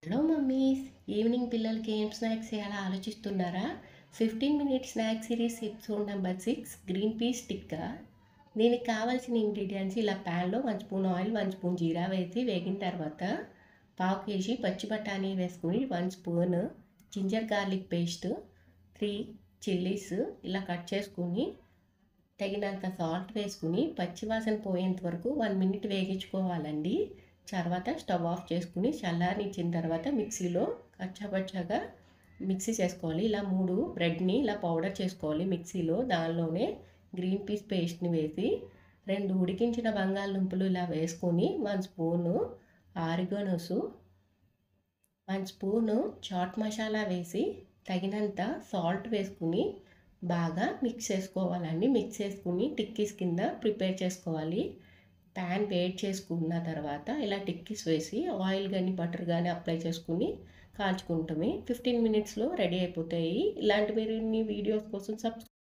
Hello mummies, evening పిల్లలకి ఏం snacks చేయాలో ఆలోచిస్తున్నారా? 15 minutes snack series episode number 6 green peas tikka. దీనికి కావాల్సిన ఇంగ్రీడియంట్స్ ఇలా ప్యాన్లో 1 స్పూన్ ఆయిల్, 1 స్పూన్ జీరా వేసి వేగిన తర్వాత పావు కేజీ పచ్చి బఠానీ వేసుకుని 1 spoon ginger garlic paste, 3 chillies ఇలా కట్ చేసుకుని తగినంత సాల్ట్ వేసుకుని పచ్చివాసన పోయేంత వరకు 1 మినిట్ వేగించుకోవాలండి. తర్వాత స్టవ్ ఆఫ్ చేసుకుని చల్లారనిచ్చిన తర్వాత మిక్సీలో కచ్చాపచ్చాగా మిక్సీ చేసుకోవాలి. ఇలా 3 బ్రెడ్ని ఇలా పౌడర్ చేసుకోవాలి మిక్సీలో. దానిలోనే గ్రీన్ పీస్ పేస్ట్ని వేసి 2 ఉడికించిన బంగాళదుంపలు ఇలా వేసుకొని 1 స్పూను ఆరిగనోసు, 1 స్పూను చాట్ మసాలా వేసి తగినంత సాల్ట్ వేసుకుని బాగా మిక్స్ చేసుకోవాలండి. మిక్స్ చేసుకుని టిక్కీస్ కింద ప్రిపేర్ చేసుకోవాలి. ప్యాన్ వేడి చేసుకున్న తర్వాత ఇలా టిక్కీస్ వేసి ఆయిల్ కానీ బటర్ కానీ అప్లై చేసుకుని కాల్చుకుంటామే. 15 మినిట్స్లో రెడీ అయిపోతాయి. ఇలాంటి మరిన్ని వీడియోస్ కోసం